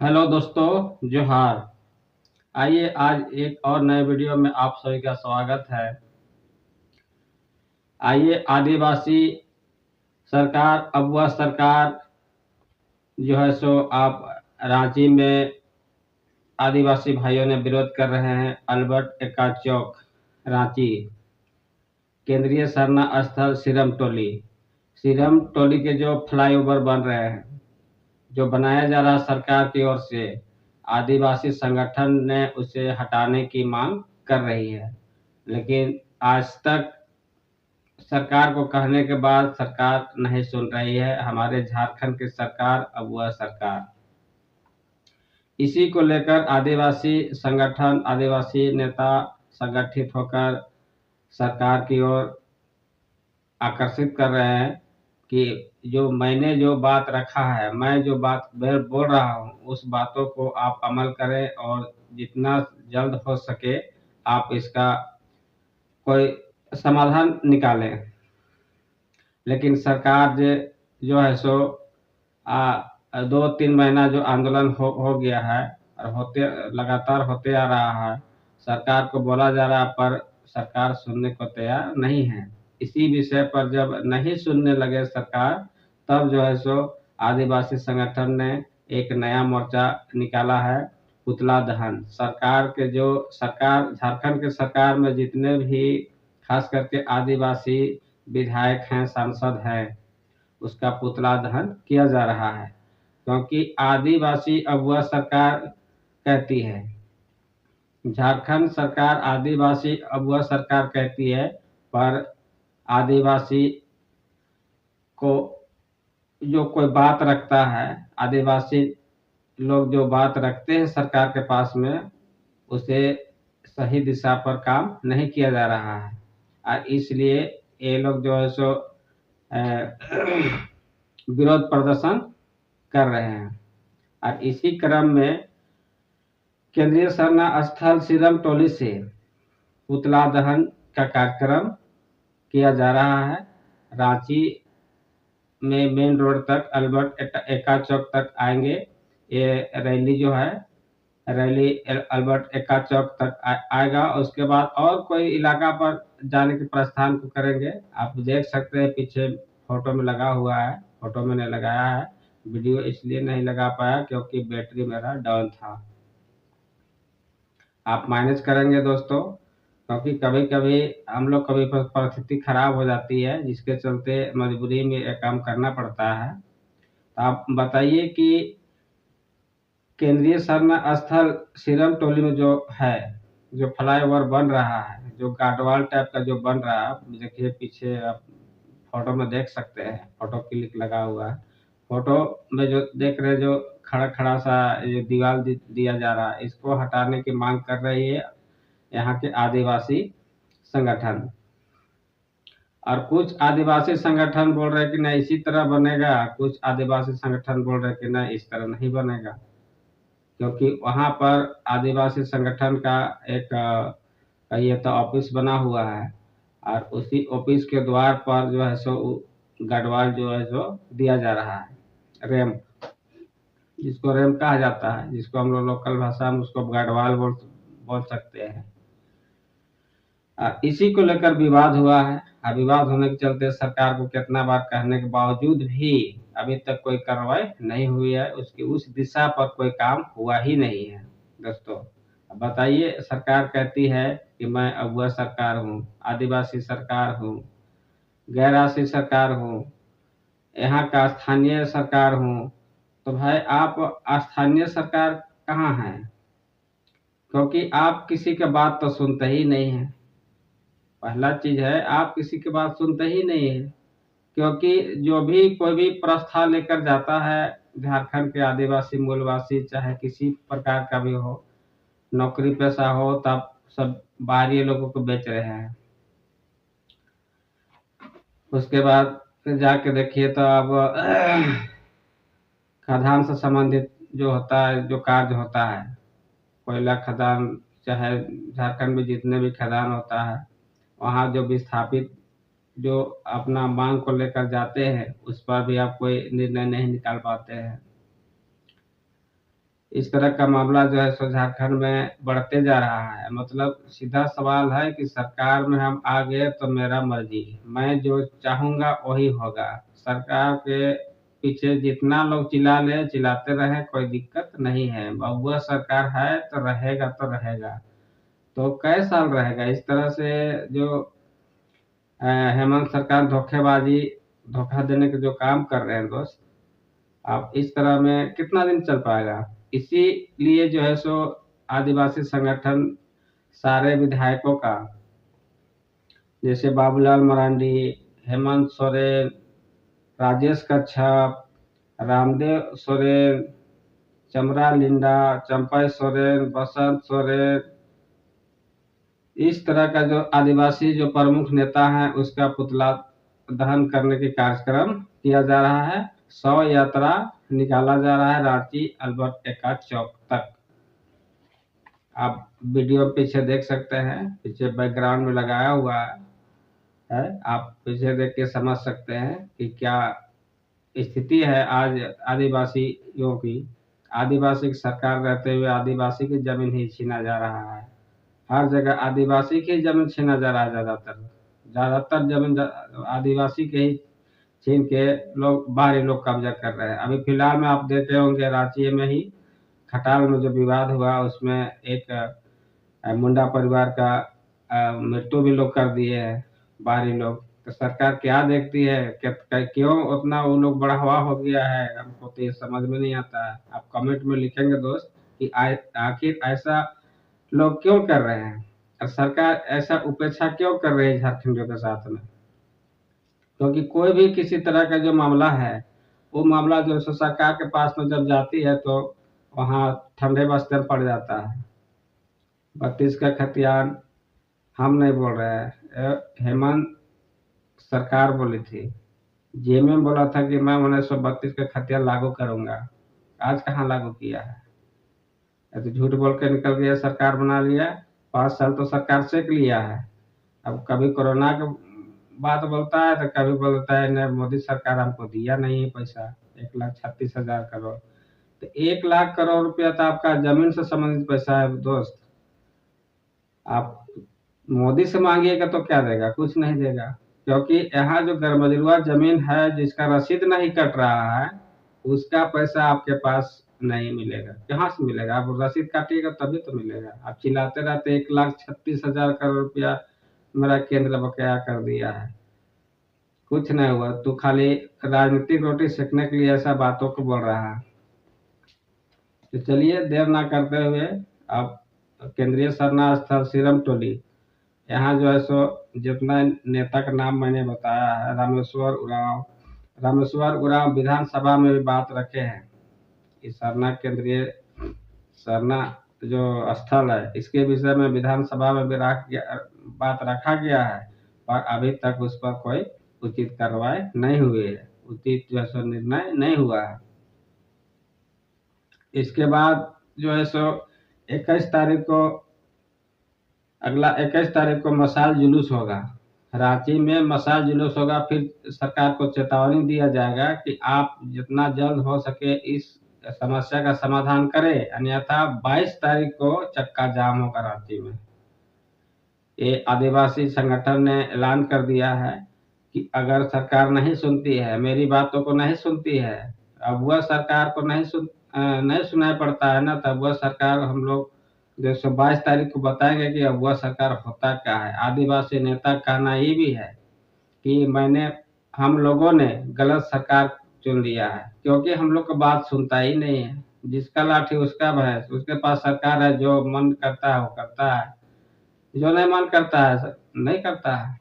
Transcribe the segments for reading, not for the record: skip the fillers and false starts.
Hello दोस्तों, जोहार। आइए आज एक और नए वीडियो में आप सभी का स्वागत है। आइए आदिवासी सरकार, अब वह सरकार जो है सो आप रांची में आदिवासी भाइयों ने विरोध कर रहे हैं। अल्बर्ट एक्का चौक, रांची, केंद्रीय सरना स्थल सिरम टोली के जो फ्लाईओवर बन रहे हैं, जो बनाया जा रहा सरकार की ओर से, आदिवासी संगठन ने उसे हटाने की मांग कर रही है। लेकिन आज तक सरकार को कहने के बाद सरकार नहीं सुन रही है। हमारे झारखंड की सरकार, अब वह सरकार, इसी को लेकर आदिवासी संगठन, आदिवासी नेता संगठित होकर सरकार की ओर आकर्षित कर रहे हैं कि मैंने जो बात रखा है, मैं जो बात बोल रहा हूँ, उस बातों को आप अमल करें और जितना जल्द हो सके आप इसका कोई समाधान निकालें। लेकिन सरकार जो है सो 2-3 महीना जो आंदोलन हो गया है और लगातार होते आ रहा है। सरकार को बोला जा रहा है पर सरकार सुनने को तैयार नहीं है। इसी विषय पर जब नहीं सुनने लगे सरकार, तब जो है सो आदिवासी संगठन ने एक नया मोर्चा निकाला है, पुतला दहन। सरकार झारखंड के सरकार में जितने भी खास करके आदिवासी विधायक हैं, सांसद हैं, उसका पुतला दहन किया जा रहा है। क्योंकि आदिवासी अब वह सरकार कहती है, झारखंड सरकार आदिवासी अब वह सरकार कहती है, पर आदिवासी को जो कोई बात रखता है, आदिवासी लोग जो बात रखते हैं सरकार के पास में, उसे सही दिशा पर काम नहीं किया जा रहा है। और इसलिए ये लोग जो है सो विरोध प्रदर्शन कर रहे हैं। और इसी क्रम में केंद्रीय सरना स्थल सिरम टोली से पुतला दहन का कार्यक्रम किया जा रहा है। रांची में मेन रोड तक, अल्बर्ट एक्का चौक तक आएंगे। ये रैली जो है, रैली अल्बर्ट एक्का चौक तक आएगा। उसके बाद और कोई इलाका पर जाने के प्रस्थान को करेंगे। आप देख सकते हैं पीछे फोटो में लगा हुआ है, फोटो मैंने लगाया है, वीडियो इसलिए नहीं लगा पाया क्योंकि बैटरी मेरा डाउन था। आप मैनेज करेंगे दोस्तों, क्योंकि कभी कभी हम लोग कभी परिस्थिति खराब हो जाती है, जिसके चलते मजबूरी में यह काम करना पड़ता है। तो आप बताइए कि केंद्रीय सरना स्थल सिरम टोली में जो है, जो फ्लाईओवर बन रहा है, जो गार्डवाल टाइप का जो बन रहा है, देखिए पीछे आप फोटो में देख सकते हैं, फोटो क्लिक लगा हुआ है। फोटो में जो देख रहे हैं, जो खड़ा खड़ा सा ये दीवार दिया जा रहा है, इसको हटाने की मांग कर रही है यहाँ के आदिवासी संगठन। और कुछ आदिवासी संगठन बोल रहे हैं कि नहीं इसी तरह बनेगा, कुछ आदिवासी संगठन बोल रहे हैं कि नहीं इस तरह नहीं बनेगा। क्योंकि वहाँ पर आदिवासी संगठन का एक कहिए तो ऑफिस बना हुआ है, और उसी ऑफिस के द्वार पर जो है सो गढ़वाल जो है सो दिया जा रहा है, रैंप, जिसको रैंप कहा जाता है, जिसको हम लोग लोकल भाषा में उसको गढ़वाल बोल सकते हैं। इसी को लेकर विवाद हुआ है। विवाद होने के चलते सरकार को कितना बार कहने के बावजूद भी अभी तक कोई कार्रवाई नहीं हुई है, उसकी उस दिशा पर कोई काम हुआ ही नहीं है। दोस्तों अब बताइए, सरकार कहती है कि मैं अब वह सरकार हूँ, आदिवासी सरकार हूँ, गैर सरकार हूँ, यहाँ का स्थानीय सरकार हूँ। तो भाई आप स्थानीय सरकार कहाँ हैं? क्योंकि आप किसी का बात तो सुनते ही नहीं है। पहला चीज है, आप किसी की बात सुनते ही नहीं है। क्योंकि जो भी कोई भी प्रस्ताव लेकर जाता है, झारखंड के आदिवासी मूलवासी चाहे किसी प्रकार का भी हो, नौकरी पेशा हो, तब सब बाहरी लोगों को बेच रहे हैं। उसके बाद फिर जाके देखिए तो अब खदान से संबंधित जो होता है, जो कार्य होता है, कोयला खदान, चाहे झारखंड में जितने भी खदान होता है, वहाँ जो विस्थापित जो अपना मांग को लेकर जाते हैं, उस पर भी आप कोई निर्णय नहीं निकाल पाते हैं। इस तरह का मामला जो है सो झारखंड में बढ़ते जा रहा है। मतलब सीधा सवाल है कि सरकार में हम आ गए तो मेरा मर्जी, मैं जो चाहूंगा वही होगा। सरकार के पीछे जितना लोग चिल्ला ले चिल्लाते रहे, कोई दिक्कत नहीं है। वह सरकार है तो रहेगा तो रहेगा, तो कई साल रहेगा इस तरह से। जो हेमंत सरकार धोखेबाजी, धोखा देने के जो काम कर रहे हैं दोस्त, आप इस तरह में कितना दिन चल पाएगा। इसीलिए जो है सो आदिवासी संगठन सारे विधायकों का, जैसे बाबूलाल मरांडी, हेमंत सोरेन, राजेश कच्छप, रामदेव सोरेन, चमरा लिंडा, चंपा सोरेन, बसंत सोरेन, इस तरह का जो आदिवासी जो प्रमुख नेता है उसका पुतला दहन करने के कार्यक्रम किया जा रहा है। 100 यात्रा निकाला जा रहा है रांची अल्बर्ट एक्का चौक तक। आप वीडियो पीछे देख सकते हैं, पीछे बैकग्राउंड में लगाया हुआ है, आप पीछे देख के समझ सकते हैं कि क्या स्थिति है आज आदिवासियों की। आदिवासी की सरकार रहते हुए आदिवासी की जमीन ही छीना जा रहा है। हर जगह आदिवासी की जमीन छीना जा रहा है। ज्यादातर जमीन आदिवासी के ही छीन के लोग बाहरी लोग कब्जा कर रहे हैं। अभी फिलहाल में आप देख रहे होंगे रांची में ही खटाल में जो विवाद हुआ उसमें एक मुंडा परिवार का मृत्यु भी लोग कर दिए हैं बाहरी लोग। तो सरकार क्या देखती है, क्यों उतना वो लोग बढ़ावा हो गया है, हमको तो ये समझ में नहीं आता है। आप कमेंट में लिखेंगे दोस्त कि आखिर ऐसा लोग क्यों कर रहे हैं और सरकार ऐसा उपेक्षा क्यों कर रही है झारखंडियों के साथ में। क्योंकि कोई भी किसी तरह का जो मामला है, वो मामला जो है सरकार के पास में जब जाती है तो वहाँ ठंडे बस्ते पड़ जाता है। 32 का खतियान हम नहीं बोल रहे हैं, हेमंत सरकार बोली थी। जेएमएम बोला था कि मैं 1932 का खतियान लागू करूंगा, आज कहाँ लागू किया है। तो झूठ बोल के निकल गया, सरकार बना लिया। 5 साल तो सरकार सेक लिया है। अब कभी कोरोना के बात बोलता है तो कभी बोलता है नहीं मोदी सरकार हमको दिया नहीं है पैसा, 1,36,000 करोड़। तो 1,00,000 करोड़ रुपया तो आपका जमीन से संबंधित पैसा है दोस्त। आप मोदी से मांगिएगा तो क्या देगा, कुछ नहीं देगा। क्योंकि यहाँ जो गरमजरुआ जमीन है जिसका रसीद नहीं कट रहा है, उसका पैसा आपके पास नहीं मिलेगा। कहाँ से मिलेगा, आप रसीद काटिएगा तभी तो मिलेगा। आप चिल्लाते रहते 1,36,000 करोड़ रुपया मेरा केंद्र बकाया कर दिया है, कुछ नहीं हुआ। तू खाली राजनीतिक रोटी सेकने के लिए ऐसा बातों को बोल रहा है। तो चलिए देर ना करते हुए अब केंद्रीय सरना स्थल सिरम टोली, यहाँ जो है सो जितना नेता का नाम मैंने बताया है, रामेश्वर उरांव विधानसभा में भी बात रखे हैं। इस सरना केंद्रीय सरना जो स्थल है इसके विषय में विधानसभा में भी बात रखा गया है, पर अभी तक उस पर कोई उचित कार्रवाई नहीं हुई है, उचित जो है सो निर्णय नहीं हुआ है। इसके बाद जो है सो 21 तारीख को, अगला 21 तारीख को मशाल जुलूस होगा रांची में, मशाल जुलूस होगा। फिर सरकार को चेतावनी दिया जाएगा कि आप जितना जल्द हो सके इस समस्या का समाधान करें, अन्यथा 22 तारीख को चक्का जाम होगा रांची में। ये आदिवासी संगठन ने ऐलान कर दिया है कि अगर सरकार नहीं सुनती है, मेरी बातों को नहीं सुनती है, अब वह सरकार को नहीं सुनाई पड़ता है ना, तब वह सरकार हम लोग जो 22 तारीख को बताएंगे कि अब वह सरकार होता क्या है। आदिवासी नेता का कहना ये भी है कि हम लोगों ने गलत सरकार चुन लिया है, क्योंकि हम लोग को बात सुनता ही नहीं है। जिसका लाठी उसका भैंस, उसके पास सरकार है, जो मन करता है वो करता है, जो नहीं मन करता है नहीं करता है।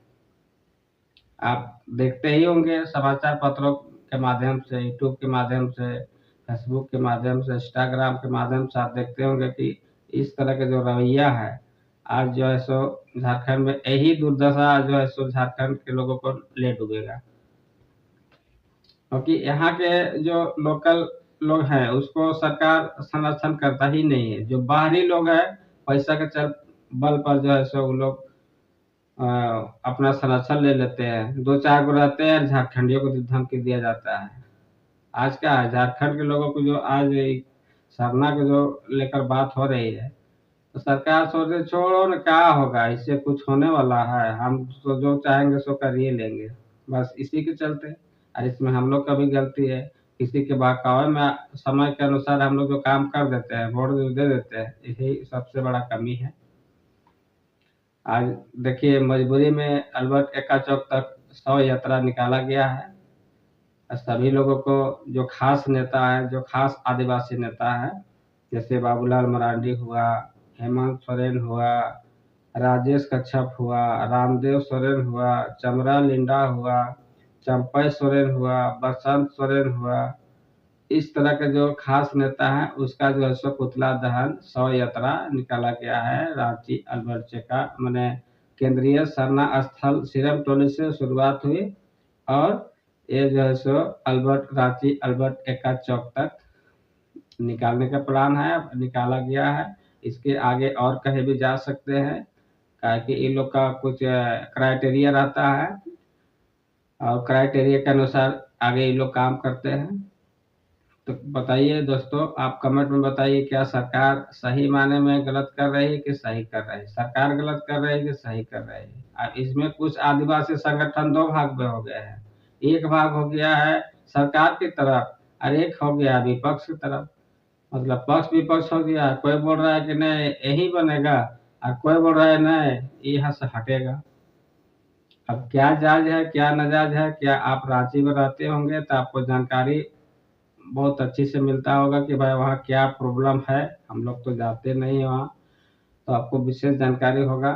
आप देखते ही होंगे समाचार पत्रों के माध्यम से, यूट्यूब के माध्यम से, फेसबुक के माध्यम से, इंस्टाग्राम के माध्यम से आप देखते होंगे कि इस तरह का जो रवैया है आज जो है सो झारखंड में, यही दुर्दशा जो है सो झारखंड के लोगों को ले डूबेगा। क्योंकि यहाँ के जो लोकल लोग हैं उसको सरकार संरक्षण करता ही नहीं है। जो बाहरी लोग हैं पैसा के चल बल पर जो है सो वो लोग अपना संरक्षण ले लेते हैं। 2-4 को रहते हैं, झारखंडियों को धमकी दिया जाता है। आज क्या है, झारखंड के लोगों को जो आज सरना के जो लेकर बात हो रही है, तो सरकार सोच रही छोड़ो ना, क्या होगा, इससे कुछ होने वाला है, हम तो जो चाहेंगे सो कर ही लेंगे, बस इसी के चलते। और इसमें हम लोग का भी गलती है, किसी के बहकावे में समय के अनुसार हम लोग जो काम कर देते हैं, वोट जो दे देते हैं, यही सबसे बड़ा कमी है। आज देखिए मजबूरी में अल्बर्ट एक्का चौक तक शव यात्रा निकाला गया है। सभी लोगों को, जो खास नेता है, जो खास आदिवासी नेता है, जैसे बाबूलाल मरांडी हुआ, हेमंत सोरेन हुआ, राजेश कच्छप हुआ, रामदेव सोरेन हुआ, चमरा लिंडा हुआ, चंपई सोरेन हुआ, बसंत सोरेन हुआ, इस तरह के जो खास नेता है, उसका जो है सो पुतला दहन शव यात्रा निकाला गया है रांची अल्बर्ट चेका मैंने केंद्रीय सरना स्थल सिरम टोली से शुरुआत हुई, और ये जो है सो अल्बर्ट रांची अल्बर्ट एक्का चौक तक निकालने का प्लान है, निकाला गया है। इसके आगे और कहीं भी जा सकते हैं, ताकि इन लोग का कुछ क्राइटेरिया रहता है, और क्राइटेरिया के अनुसार आगे ये लोग काम करते हैं। तो बताइए दोस्तों, आप कमेंट में बताइए, क्या सरकार सही मायने में गलत कर रही है कि सही कर रही है, सरकार गलत कर रही है कि सही कर रही है। अब इसमें कुछ आदिवासी संगठन दो भाग में हो गए हैं, एक भाग हो गया है सरकार की तरफ, और एक हो गया विपक्ष की तरफ। मतलब पक्ष विपक्ष हो गया, कोई बोल रहा है कि नहीं यही बनेगा, और कोई बोल रहा है नहीं यहाँ से हटेगा। अब क्या जायज है क्या नाजायज है, क्या आप रांची में रहते होंगे तो आपको जानकारी बहुत अच्छी से मिलता होगा कि भाई वहाँ क्या प्रॉब्लम है, हम लोग तो जाते नहीं वहाँ, तो आपको विशेष जानकारी होगा।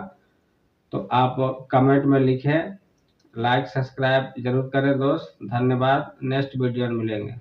तो आप कमेंट में लिखें, लाइक सब्सक्राइब जरूर करें दोस्त। धन्यवाद, नेक्स्ट वीडियो में मिलेंगे।